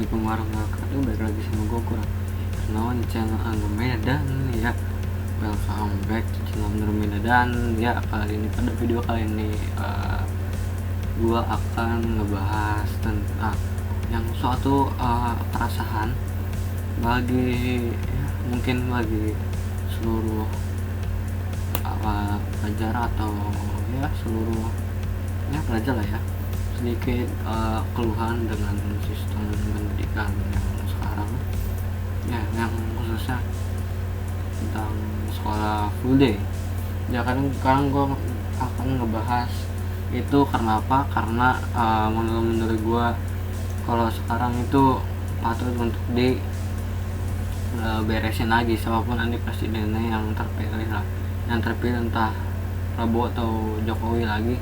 Assalamualaikum warahmatullahi wabarakatuh. Balik lagi sama gue kurang Kurnawan di channel Angga Medan ya. Welcome back to channel Angga Medan ya. Kali ini pada video kali ini gue akan ngebahas tentang yang suatu perasaan bagi mungkin bagi seluruh pelajar atau ya seluruh ya pelajar lah ya, sedikit keluhan dengan sistem pendidikan yang sekarang ya, yang khususnya tentang sekolah full day ya. Sekarang gue akan ngebahas itu karena apa, karena menurut gue kalau sekarang itu patut untuk di beresin lagi, siapapun nanti presidennya yang terpilih lah, yang terpilih entah Prabowo atau Jokowi lagi.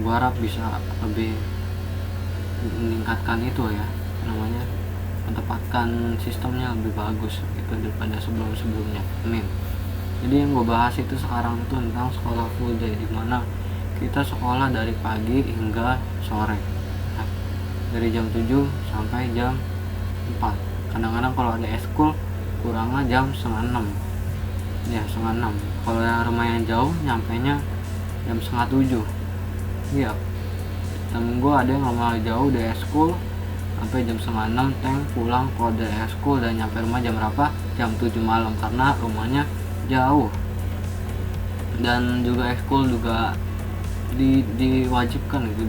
Gue harap bisa lebih meningkatkan itu ya, namanya menempatkan sistemnya lebih bagus gitu daripada sebelumnya. Amin. Jadi yang gue bahas itu sekarang itu tentang sekolah full day, dimana kita sekolah dari pagi hingga sore, dari jam 7 sampai jam 4. Kadang-kadang kalau ada eskul kurangnya jam 5:30 ya, 5:30. Kalau yang lumayan jauh nyampainya jam 6:30. Iya, temen gue ada yang lumayan jauh dari eskul sampai jam 5:30 tank pulang. Kalau dari eskul dan nyampe rumah jam berapa? Jam 7 malam, karena rumahnya jauh. Dan juga eskul juga diwajibkan gitu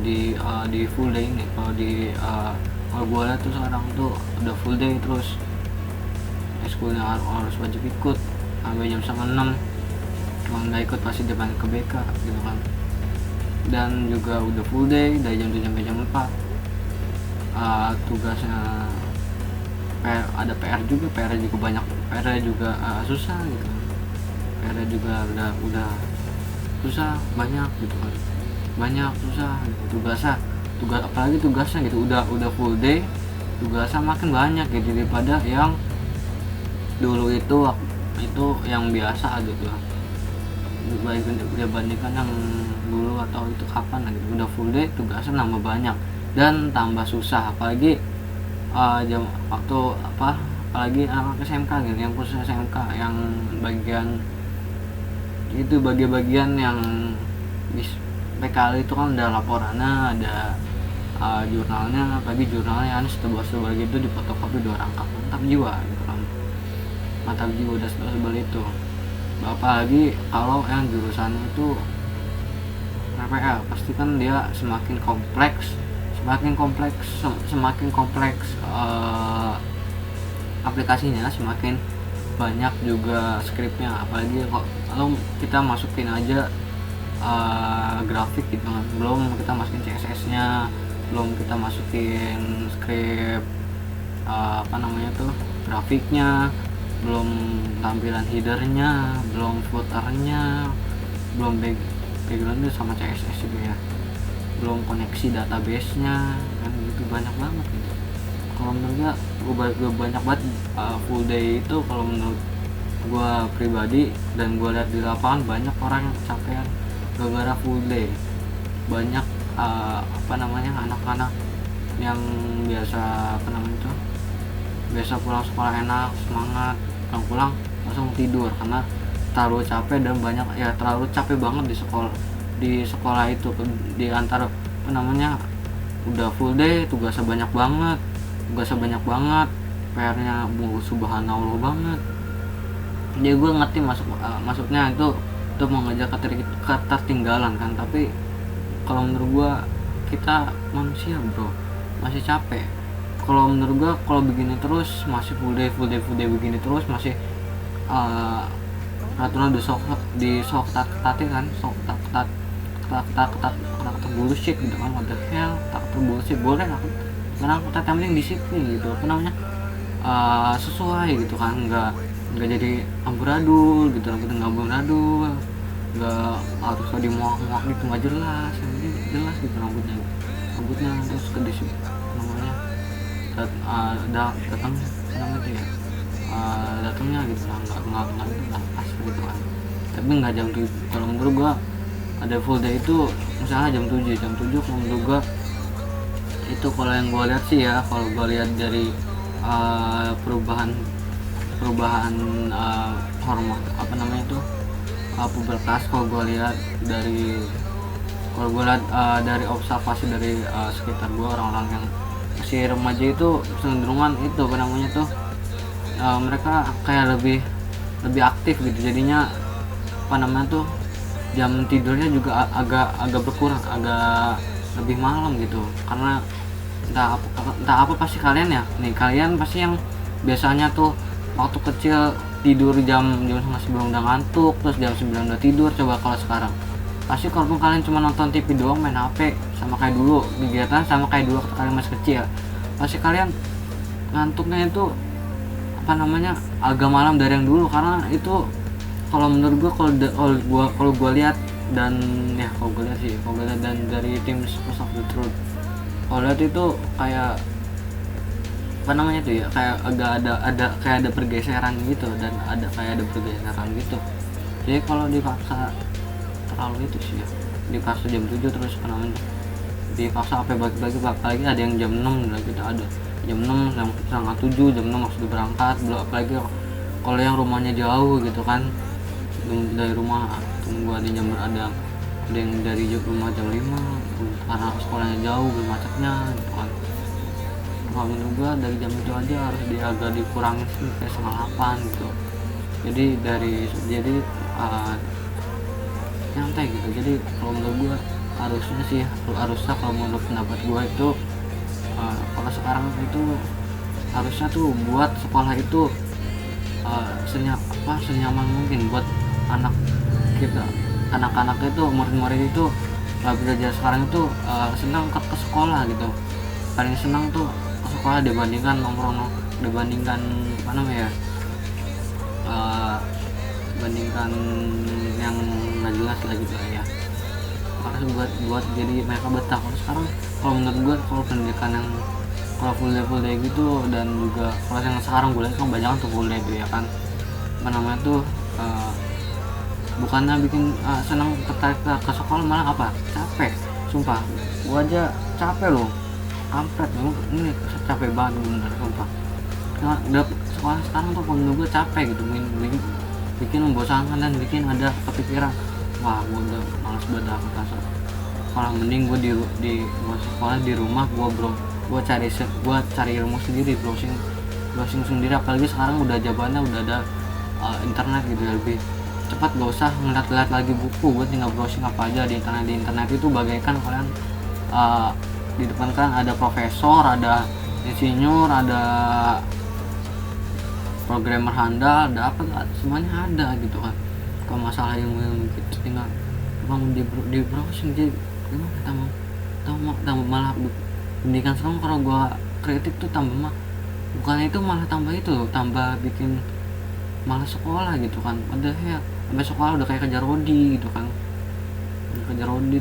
di full day ini. Kalau gue lihat tuh sekarang tuh udah full day terus, eskulnya harus wajib ikut sampai jam 5:30. Kalau nggak ikut pasti dipanggil ke BK gitu kan. Dan juga udah full day dari jam 7 sampai jam 4. Tugasnya ada PR juga banyak, PR juga susah gitu. PR juga udah susah, banyak gitu kan, banyak susah gitu. tugas apalagi tugasnya gitu udah full day, tugasnya makin banyak gitu daripada yang dulu itu yang biasa gitu, dibandingkan yang dulu atau itu kapan gitu. Udah full day tugasnya nambah banyak dan tambah susah, apalagi apalagi anak SMK gitu, yang khusus SMK yang bagian yang PKL itu kan ada laporannya, ada jurnalnya, apalagi jurnalnya setebal gitu difotokopi 2 rangkap, mantap jiwa gitu kan, mantap jiwa udah setebal itu. Apalagi kalau yang jurusan itu PPL, pasti kan dia semakin kompleks aplikasinya, semakin banyak juga skripnya. Apalagi kalau kita masukin aja grafik gitu kan, belum kita masukin CSS nya, belum kita masukin skrip grafiknya, belum tampilan headernya, belum footernya, belum backgroundnya sama CSS juga ya, belum koneksi database nya kan, gitu banyak banget gitu. Kalau menurut gue banyak banget full day itu. Kalau menurut gue pribadi dan gue lihat di lapangan, banyak orang yang kecapean gara-gara full day. Banyak anak-anak yang biasa pulang sekolah enak, semangat, pulang langsung tidur karena terlalu capek, dan terlalu capek banget di sekolah itu. Di antara udah full day, tugasnya banyak banget, PR-nya subhanallah banget. Jadi gue ngerti maksudnya itu mengejar ketertinggalan kan, tapi kalau menurut gue kita manusia bro, masih capek. Kalau menurut gue kalau begini terus, masih full day begini terus, masih peraturan ketat bullshit gitu kan. What the hell, bullshit boleh lah karena kita yang disiplin gitu, sesuai gitu kan, nggak jadi amburadul gitu, nggak amburadul, nggak harus dimuak gitu, nggak jelas, yang penting jelas gitu rambutnya terus ke disiplin datangnya gitu lah, nggak pas gitu kan. Tapi nggak jam 7. Kalau menurut gua ada full day itu misalnya jam 7 kalau menurut gua Itu kalau yang gue lihat sih ya, kalau gue lihat dari perubahan hormon apa namanya itu, pubertas. Kalau gue lihat dari observasi dari sekitar gue, orang-orang yang masih remaja itu cenderungan itu apa namanya tuh, mereka kayak lebih aktif gitu, jadinya apa namanya tuh, jam tidurnya juga agak berkurang, agak lebih malam gitu. Karena entah apa pasti kalian ya nih, kalian pasti yang biasanya tuh waktu kecil tidur jam 9 udah ngantuk, terus jam 9 udah tidur. Coba kalau sekarang pasti kalaupun kalian cuma nonton TV doang, main HP, sama kayak dulu kegiatan, sama kayak dulu kalian masih kecil, pasti kalian ngantuknya itu apa namanya agak malam dari yang dulu. Karena itu kalau menurut gua, kalau gua lihat, dan ya kalau gue lihat dan dari tim Source of the Truth, kalau lihat itu kayak apa namanya tuh ya, kayak agak ada pergeseran gitu, dan ada pergeseran gitu. Jadi kalau dipaksa terlalu itu sih ya, dipaksa jam 7 terus apa namanya, dipaksa apa bagi-bagi, apalagi ada yang jam 6 lah gitu, ada jam 6 setengah 7, jam 6 maksud berangkat, belum apalagi kalau yang rumahnya jauh gitu kan, dari rumah tunggu ada yang dari rumah jam 5 karena sekolahnya jauh, macetnya gitu kan. Kalau menurut gua dari jam itu aja harus agak dikurangi sih, kayak setengah 8 gitu. Jadi nyantai gitu. Jadi kalau menurut gua harusnya kalau menurut pendapat gua itu, kalau sekarang itu harusnya tuh buat sekolah itu senyaman mungkin buat anak-anak itu, murid-murid itu belajar sekarang itu senang ke sekolah gitu. Paling senang tuh ke sekolah dibandingkan apa namanya ya, bandingkan yang nggak jelas lah gitu ya. Makanya buat jadi mereka betah. Kalau sekarang kalau menurut gue, kalau pendidikan yang kalau full day gitu, dan juga kalau yang sekarang gue lihat kan banyak tuh full day tuh ya kan, apa namanya tuh, bukannya bikin senang tertarik ke sekolah, malah apa, capek. Sumpah gue aja capek loh, kampret ini capek banget bener sumpah. Nah, sekolah sekarang tuh menurut gue capek gitu, bikin membosankan dan bikin ada kepikiran, wah gue udah malas banget kasar. Kalau mending gue gua sekolah di rumah, gue cari ilmu sendiri, browsing sendiri. Apalagi sekarang udah jawabannya udah ada internet gitu ya, lebih cepat, gak usah ngeliat lagi buku, gue tinggal browsing apa aja di internet itu bagaikan kalian di depan kan ada profesor, ada insinyur, ada programmer handal, ada apa, semuanya ada gitu kan. Kalau masalah ilmu gitu tinggal di browsing. Jadi gimana tambah malah pendidikan sekarang kalau gue kritik tuh bukan itu, malah tambah bikin malah sekolah gitu kan. Padahal sampai sekolah udah kayak kejar Rodi gitu kan,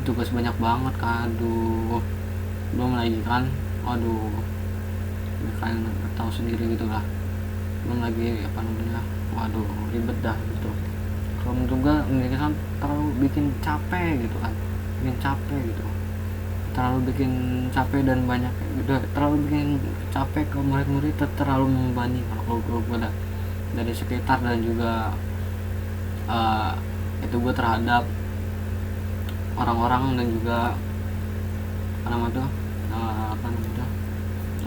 tugas banyak banget kan, aduh, belum lagi kan, aduh, kalian tahu sendiri gitu lah, belum lagi apa namanya, waduh ribet dah gitu. Kalau menurut gue pendidikan terlalu bikin capek gitu kan, terlalu bikin capek dan banyak gitu, terlalu bikin capek ke murid-murid, terlalu membebani kalau gue dari sekitar, dan juga itu gue terhadap orang-orang, dan juga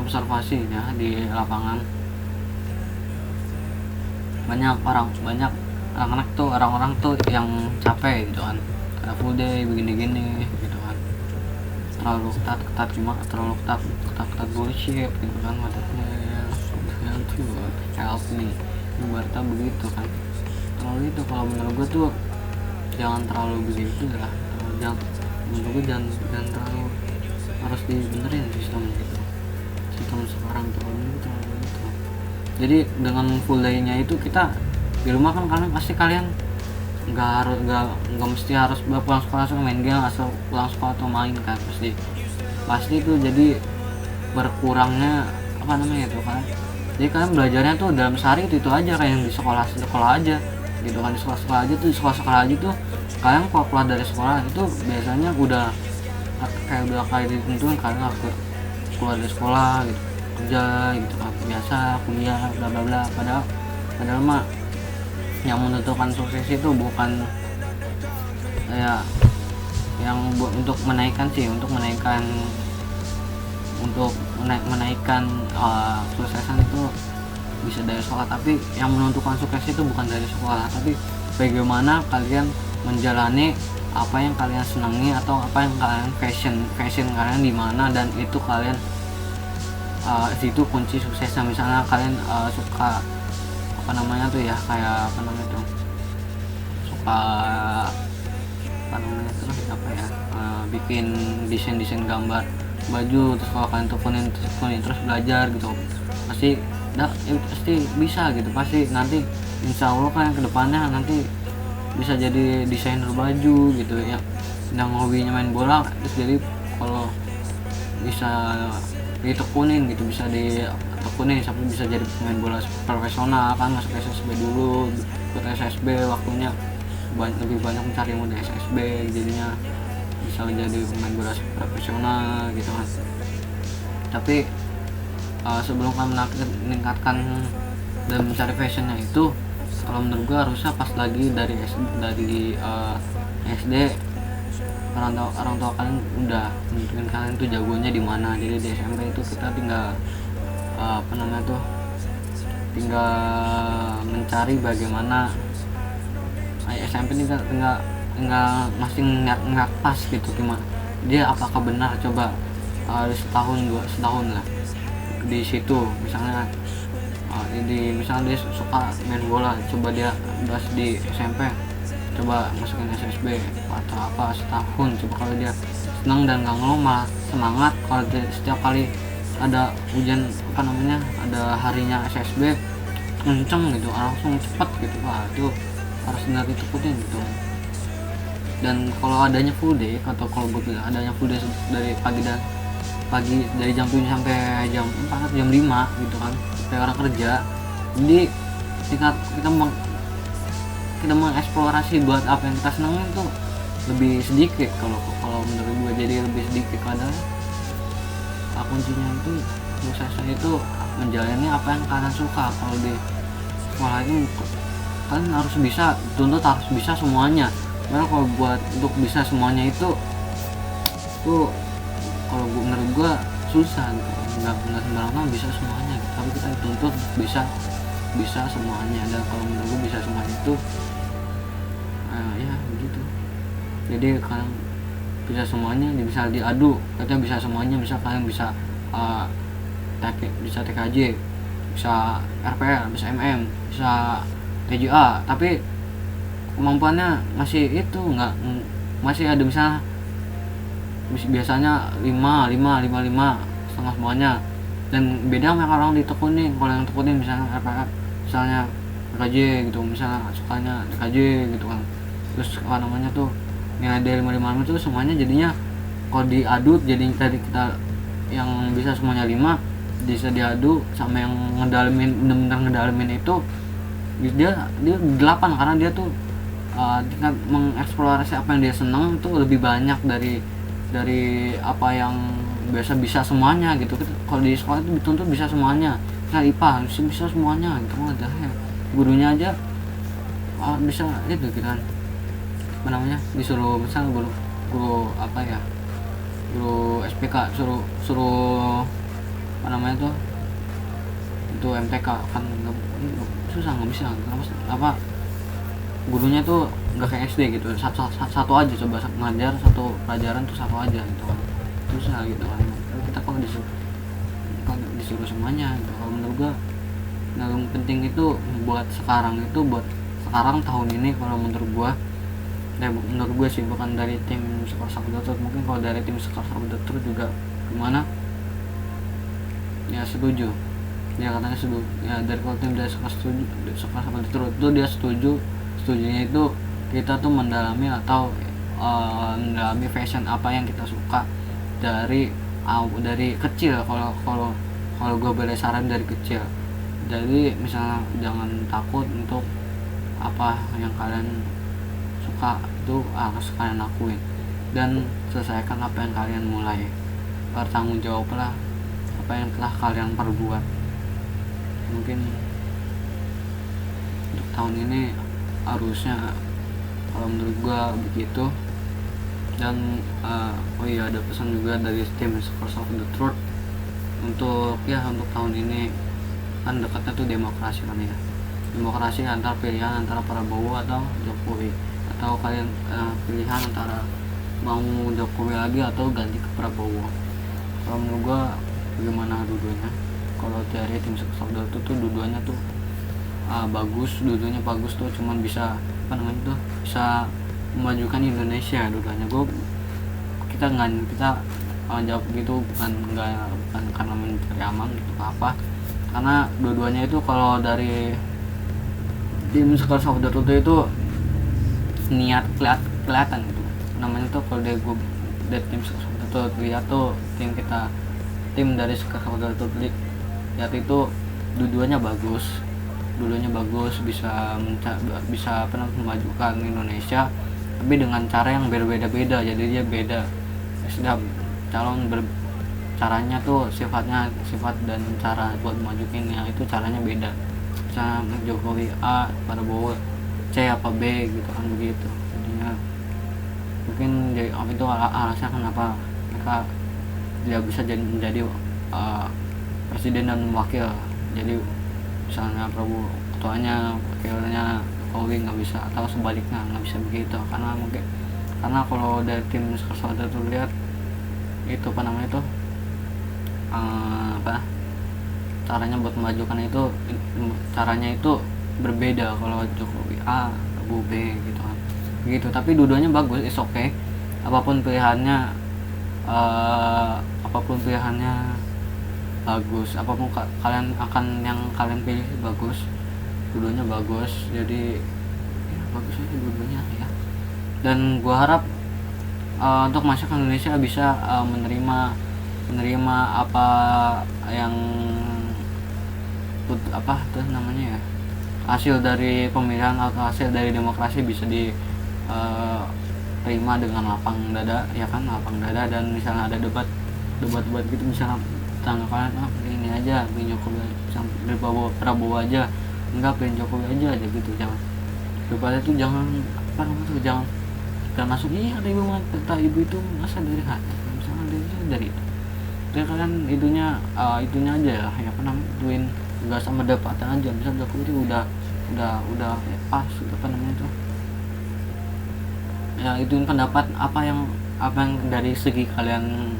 observasi ya di lapangan. Banyak anak-anak tuh, orang-orang tuh yang capek gitu kan, kayak full day begini-gini gitu kan, terlalu ketat bullshit gitu kan, matanya help me ibaratnya begitu kan. Terlalu itu, kalau menurut gue tuh jangan terlalu begitu lah, menurut gue jangan terlalu, harus dibenerin sistem gitu, sistem sekarang terlalu itu. Jadi dengan full day-nya itu kita di rumah kan, kalian nggak mesti harus pulang sekolah langsung main game, asal pulang sekolah atau main kan, pasti itu jadi berkurangnya apa namanya itu kan. Jadi kalian belajarnya tuh dalam sehari itu aja, kayak yang di sekolah aja gitu kan. Di sekolah aja tuh kalian kalau keluar dari sekolah itu biasanya udah kayak ditentuin, kalian harus keluar dari sekolah gitu, kerja gitu kan, biasa kuliah bla bla bla. Padahal mah yang menentukan sukses itu bukan ya yang untuk menaikkan kesuksesan itu bisa dari sekolah, tapi yang menentukan sukses itu bukan dari sekolah, tapi bagaimana kalian menjalani apa yang kalian senangi atau apa yang kalian passion kalian di mana, dan itu kalian itu kunci suksesnya. Misalnya kalian suka apa namanya tuh ya, kayak apa namanya tuh, suka apa namanya tuh apa ya, bikin desain gambar baju, terus kalau kalian tekunin terus belajar gitu, pasti pasti bisa gitu, pasti nanti insya Allah kan kedepannya nanti bisa jadi desainer baju gitu ya. Yang hobinya main bola, terus jadi kalau bisa ditekunin gitu, bisa ditekunin sampai bisa jadi pemain bola profesional kan, masuk SSB dulu, buat SSB waktunya lebih banyak mencari ilmu di SSB, jadinya bisa jadi pemain bola profesional gitu kan. Tapi sebelum kamu meningkatkan dan mencari passionnya itu, kalau menurut gua harusnya pas lagi dari SD orang tua kalian udah menentukan kalian tuh jagonya di mana. Jadi di SMP itu kita tinggal tinggal mencari bagaimana SMP ini tinggal masih ngeliat pas gitu, gimana dia apakah benar, coba setahun lah di situ. Misalnya misalnya dia suka main bola, coba dia bahas di SMP, coba masukin SSB atau apa setahun, coba kalau dia senang dan gak ngeluh malah semangat, kalau setiap kali ada ujian ada harinya SSB kenceng gitu, langsung cepet gitu, wah itu harus benar ditekutin gitu. Dan kalau adanya full day, atau kalau gue bilang adanya full day dari pagi dari jam 7 sampai jam 4 jam 5 gitu kan, kayak orang kerja, jadi kita mengeksplorasi buat apa yang kita senangin tuh lebih sedikit kalau menurut gue, jadi lebih sedikit. Padahal kuncinya itu suksesnya itu menjalani apa yang kalian suka. Kalau di sekolah itu kalian harus bisa semuanya, karena kalau buat untuk bisa semuanya itu kalau menurut gue susah gitu, nggak sembarangan bisa semuanya gitu. Tapi kita dituntut bisa semuanya, dan kalau menurut gue bisa semuanya itu ya begitu. Jadi kalian bisa semuanya, bisa diadu, katanya bisa semuanya, bisa kalian bisa TKJ, bisa RPL, bisa MM, bisa TJA, tapi kemampuannya masih itu masih ada, misalnya biasanya 5 setengah semuanya, dan beda sama orang ditekunin. Kalau yang tekunin misalnya RPL, misalnya TKJ gitu, misalnya sukanya TKJ gitu kan, terus nilai dari 5 itu semuanya, jadinya kalau diadu jadi tadi kita yang bisa semuanya 5 bisa diadu sama yang benar-benar ngedalemin itu dia 8, karena dia tuh tingkat mengeksplorasi apa yang dia senang tuh lebih banyak dari apa yang biasa bisa semuanya gitu. Kalau di sekolah itu dituntut bisa semuanya, nah IPA bisa semuanya gitu, ada gurunya aja bisa itu gitu kan, disuruh misal guru SPK suruh itu MTK kan susah, nggak bisa. Kenapa gurunya tuh nggak kayak SD gitu, satu aja, coba ngajar satu pelajaran tuh satu aja gitu kan, susah gitu kan. Kita kalau disuruh semuanya gitu. Kalau menurut gua yang penting itu buat sekarang tahun ini, kalau menurut gue sih, bukan dari tim Sekar Sahabat. Mungkin kalau dari tim Sekar Sahabat juga gimana ya, setuju ya, katanya setuju ya. Dari kalau tim dari Sekar Sahabat itu dia setujunya itu kita tuh mendalami fashion apa yang kita suka dari kecil. Kalau gue boleh saran dari kecil, jadi misalnya jangan takut untuk apa yang kalian suka, itu harus kalian lakuin dan selesaikan apa yang kalian mulai. Bertanggung jawablah apa yang telah kalian perbuat. Mungkin untuk tahun ini harusnya, kalau menurut gua begitu. Dan oh iya, ada pesan juga dari tim Scores of the Truth untuk tahun ini. Kan dekatnya tuh demokrasi kan ya, demokrasi antara pilihan antara Prabowo atau Jokowi, atau kalian pilihan antara mau Jokowi lagi atau ganti ke Prabowo. Kalau menurut gua bagaimana dua-duanya? Kalau dari tim Scores of the Truth tuh dua-duanya tuh dua-duanya bagus tuh, cuman bisa bisa memajukan Indonesia dua-duanya. Kita jawab gitu bukan karena mencari aman gitu apa, karena dua-duanya itu kalau dari tim Scores of the Truth itu niat kelihatan gitu namanya tuh. Kalau dari tim Scores of the Truth lihat tuh tim dari Scores of the Truth lihat itu dua-duanya bagus, bisa memajukan Indonesia, tapi dengan cara yang berbeda-beda. Jadi dia beda setiap calon caranya tuh sifat dan cara buat majukinnya itu caranya beda. Misalnya Jokowi A, Prabowo C apa B gitu kan, begitu. Jadinya mungkin itu alasan kenapa mereka tidak bisa menjadi presiden dan wakil. Jadi misalnya Prabowo ketuanya, wakilnya Jokowi nggak bisa, atau sebaliknya nggak bisa begitu. Karena kalau dari tim Scores tuh lihat itu caranya buat memajukan itu, caranya itu berbeda. Kalau Jokowi A, Prabowo B gitu kan, begitu. Tapi dua-duanya bagus, is okay. Apapun pilihannya bagus, apapun yang kalian pilih bagus, dua-duanya bagus. Jadi ya, bagus aja dua-duanya ya. Dan gua harap untuk masyarakat Indonesia bisa menerima apa yang hasil dari pemilihan atau hasil dari demokrasi bisa diterima dengan lapang dada ya kan, dan misalnya ada debat gitu, misalnya tanggapan ini aja pilih Jokowi, pilih Prabowo aja, enggak pilih Jokowi aja gitu. Jangan debat itu, jangan masuk ada ibu kata ibu itu masa dari hati, misalnya dari itu kalian itunya aja ituin enggak sama dapatan aja. Misal Jokowi itu udah pas ya, ituin pendapat apa yang dari segi kalian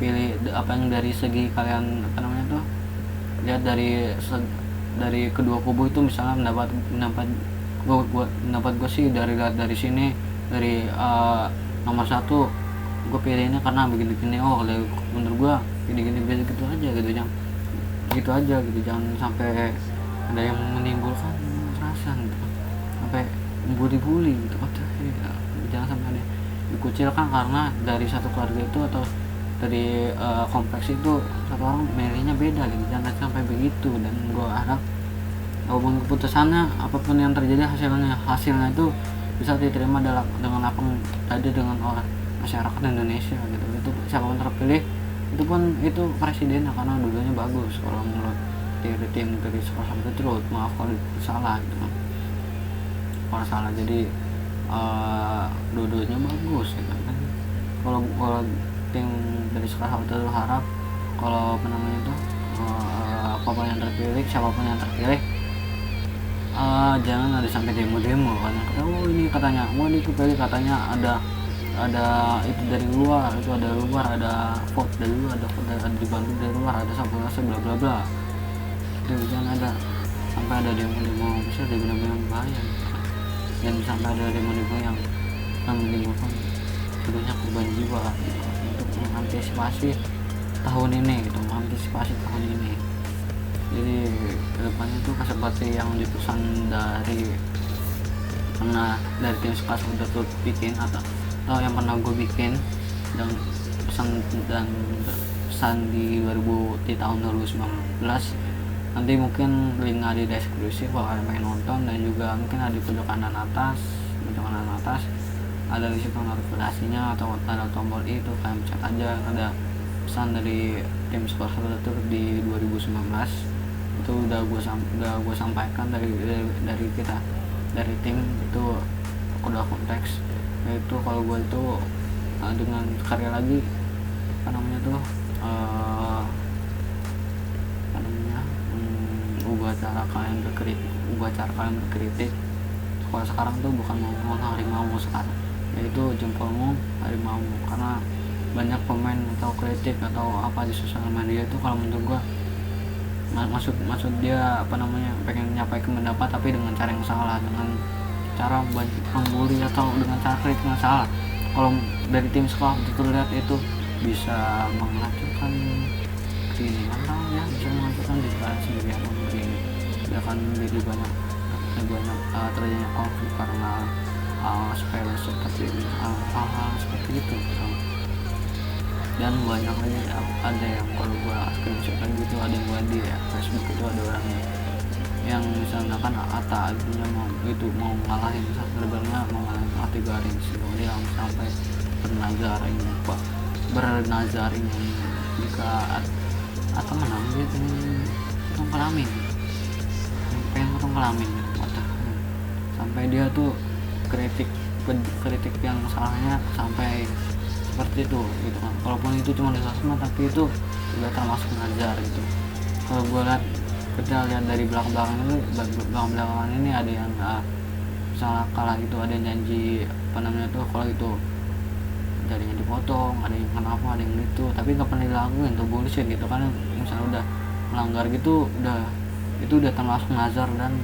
pilih, apa yang dari segi kalian lihat dari kedua kubu itu. Misalnya pendapat gue sih dari sini, dari nomor 1 gue pilihnya karena begini-begini, menurut gue gini-gini, gitu aja gitu. Jangan sampai ada yang menimbulkan kekerasan gitu, sampai membuli gitu. Jangan sampai ada dikucilkan karena dari satu keluarga itu atau dari kompleks itu satu orang milihnya beda gitu. Jangan sampai begitu. Dan gue harap apapun keputusannya, apapun yang terjadi, hasilnya itu bisa diterima dengan lapang dada dengan orang masyarakat Indonesia gitu. Itu siapapun terpilih itu presiden, karena dua-duanya bagus kalau menurut tim dari Scores of the Truth. Maaf kalau salah gitu, kalau salah. Jadi dua-duanya bagus gitu kan. Kalau tim dari Scores of the Truth harap kalau apapun yang terpilih, siapapun yang terpilih, jangan ada sampai demo kan. Ini katanya dipilih, katanya ada itu dari luar, ada vote dari luar, ada dibantu dari luar, ada sabotase bla bla bla. Itu jangan ada sampai ada demo bisa demo yang bahaya gitu kan. Dan sampai ada demo yang menimbulkan banyak korban jiwa gitu kan. Untuk mengantisipasi tahun ini. Jadi kedepannya itu seperti yang dipesan dari tim Scores of the Truth bikin, atau yang pernah gue bikin dan pesan di tahun 2019. Nanti mungkin link ada di deskripsi kalau kalian pengen nonton, dan juga mungkin ada di pojok kanan atas ada di situ notifikasinya, atau ada tombol itu kalian pencet aja, ada pesan dari tim Sekolah Satu Tutur di 2019 itu udah gue sampaikan dari kita, dari tim itu udah konteks, yaitu kalau gue itu dengan karya lagi ubah cara kalian berkritik. Kalau sekarang tuh bukan mau harimau sekarang, yaitu jempolmu harimaumu, karena banyak komen atau kritik atau apa di sosial media itu kalau menurut gua maksud dia pengen menyampaikan pendapat tapi dengan cara yang salah, dengan cara membuli atau dengan cara kritik yang salah. Kalau dari tim sekolah itu lihat itu bisa menghancurkan ini ya, bisa menghancurkan juga sendiri atau begini, dia akan menjadi banyak terjadinya konflik karena sepele seperti hal-hal seperti itu. Dan banyak lagi ada yang kalau gua screenshot gitu, ada yang gua di Facebook itu ada orang yang misalnya kan Atta artinya mau ngalahin sebenarnya mau ngalahin Ati Garin sih, dia sampai bernazar ini jika Atta menang dia potong kelamin sampai dia tuh kritik yang salahnya sampai seperti itu gitu kan. Walaupun itu cuma di sosmed tapi itu juga termasuk nazar gitu. Kalau gue kita lihat dari belakang ini ada yang misalnya kalah itu, ada yang janji kalau itu jadinya dipotong, ada yang kenapa, ada yang itu, tapi nggak pernah dilakuin tuh, bullshit gitu kan. Misalnya udah melanggar gitu, itu udah termasuk nazar dan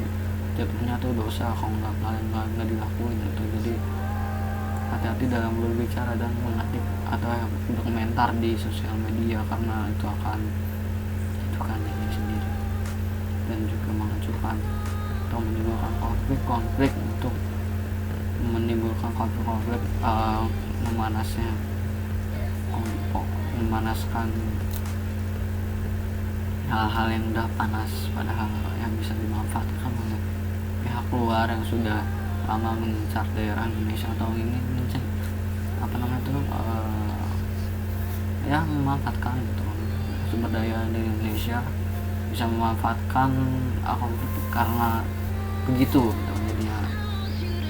jatuhnya tuh dosa kalau nggak dilakuin gitu. Jadi hati-hati dalam berbicara dan mengetik atau berkomentar di sosial media, karena itu akan diri sendiri dan juga menghancurkan atau menimbulkan konflik untuk menimbulkan konflik memanaskan hal-hal yang udah panas, padahal yang bisa dimanfaatkan oleh pihak luar yang sudah lama mengincar daerah Indonesia atau ini memanfaatkan gitu sumber daya dari Indonesia, bisa memanfaatkan konflik karena begitu gitu. Jadinya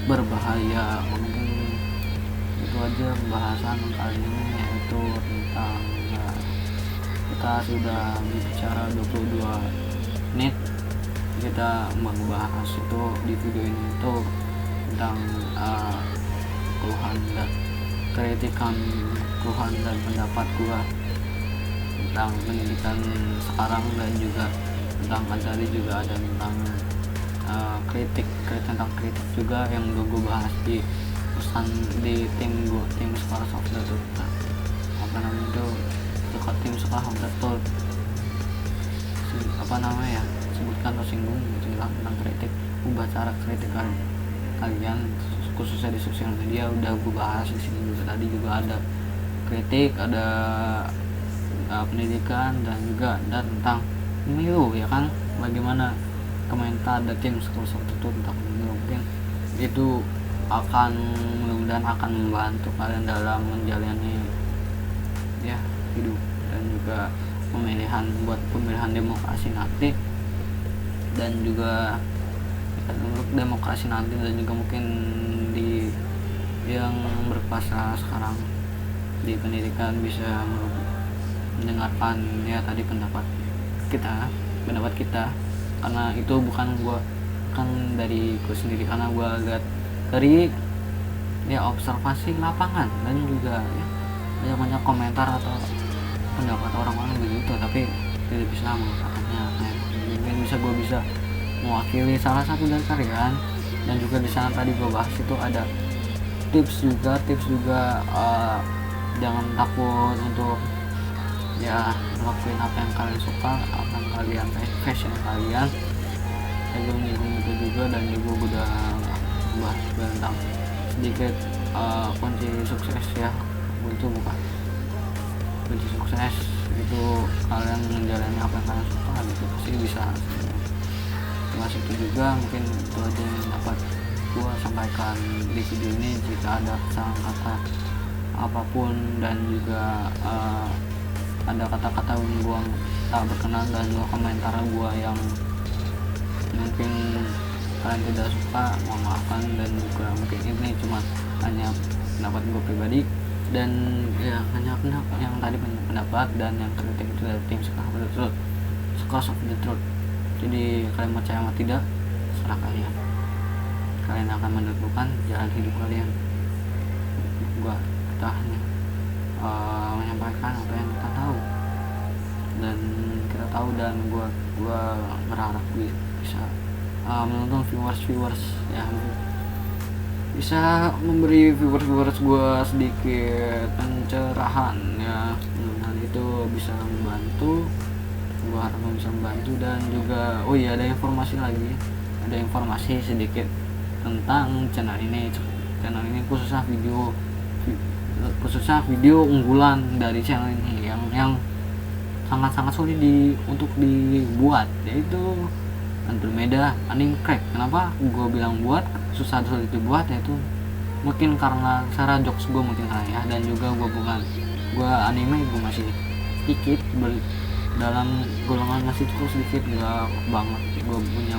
berbahaya. Mungkin itu aja pembahasan kali ini, yaitu tentang kita sudah bicara 22 menit, kita membahas itu di video ini itu tentang keluhan dan pendapat gua tentang pendidikan sekarang, dan juga tentang tadi juga ada tentang kritik juga yang gue bahas di pesan di tim Sekolah Software itu tim Sekolah Software sebutkan atau singgung gitu tentang kritik. Ubah cara kritik kalian khususnya di sosial media udah gue bahas di sini juga. Tadi juga ada kritik, ada pendidikan, dan juga ada tentang pemilu ya kan, bagaimana komentar dari tim Sekolah Software tentang pemilu. Mungkin itu mudah-mudahan akan membantu kalian dalam menjalani hidup dan juga pemilihan demokrasi nanti, dan juga untuk demokrasi nanti, dan juga mungkin di yang berkuasa sekarang di pendidikan bisa mendengarkan tadi pendapat kita, karena itu bukan dari gue sendiri, karena gue lihat dari observasi lapangan, dan juga banyak komentar atau pendapat orang-orang begitu, tapi tidak bisa mengatakannya. Mungkin gue bisa mewakili salah satu dari kalian. Dan juga di sana tadi gue bahas itu ada tips juga jangan takut untuk ngelakuin apa yang kalian suka, apa yang kalian passion kalian. Gue itu juga, dan juga gue udah bahas tentang sedikit kunci sukses itu bukan kunci sukses itu kalian menjalani apa yang kalian suka gitu, pasti bisa. Masih itu juga mungkin itu aja yang dapat gua sampaikan di video ini. Jika ada kesalahan kata apapun dan juga ada kata-kata yang gua tak berkenan dan juga komentar gua yang mungkin kalian tidak suka, mohon maafkan. Dan juga mungkin ini cuma hanya pendapat gue pribadi, dan ya hanya yang tadi pendapat, dan yang kritik itu dari tim Scars of the Truth. Jadi kalian percaya atau tidak, serah kalian akan menentukan jalan hidup kalian. Kita hanya menyampaikan apa yang kita tahu, dan gue berharap gue bisa menonton viewers ya, bisa memberi viewers gue sedikit pencerahan ya, dan itu bisa membantu. Gue harap bisa membantu. Dan juga ada informasi sedikit tentang channel ini khususnya video unggulan dari channel ini yang sangat sulit untuk dibuat, yaitu Andromeda Anime Crack. Kenapa gue bilang susah sulit dibuat, yaitu mungkin karena cara jokes gue mungkin ya, dan juga gue anime gue masih sedikit dalam golongan masih cukup sedikit, nggak banget gue punya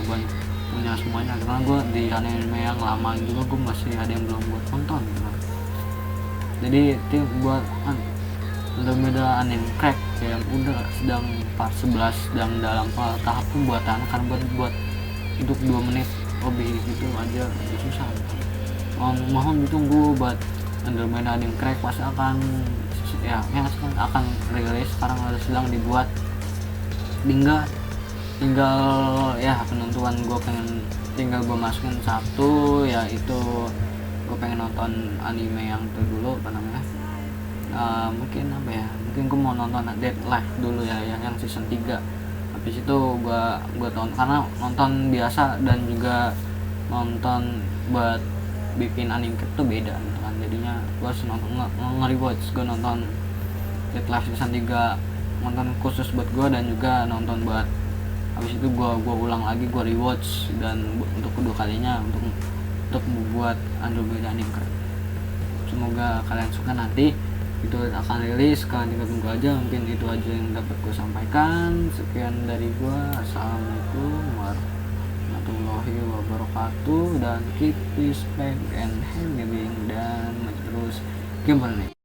semuanya, karena gue di anime yang lama juga gue masih ada yang belum buat nonton gitu. Jadi tim buat Andromeda Anime Crack yang udah sedang part 11 sedang dalam tahap pembuatan, kan buat untuk 2 menit lebih gitu aja susah. Mohon ditunggu buat Andromeda Anime Crack, pasti akan rilis. Sekarang sedang dibuat, tinggal ya penentuan tinggal gue masukin satu, yaitu gue pengen nonton anime yang itu dulu, mungkin gue mau nonton Dead Life dulu ya, yang season 3. Habis itu gue tonton, karena nonton biasa dan juga nonton buat bikin anime itu beda gitu kan. Jadinya gue harus nonton nge-rewatch, gue nonton Dead Life season 3 nonton khusus buat gue, dan juga nonton buat habis itu gue ulang lagi, gue rewatch, dan untuk kedua kalinya untuk membuat Andromeda Anime Crack. Semoga kalian suka. Nanti itu akan rilis, kalian tinggal tunggu aja. Mungkin itu aja yang dapat gue sampaikan. Sekian dari gue. Assalamualaikum warahmatullahi wabarakatuh, dan keep respect and having, dan terus gimana nih.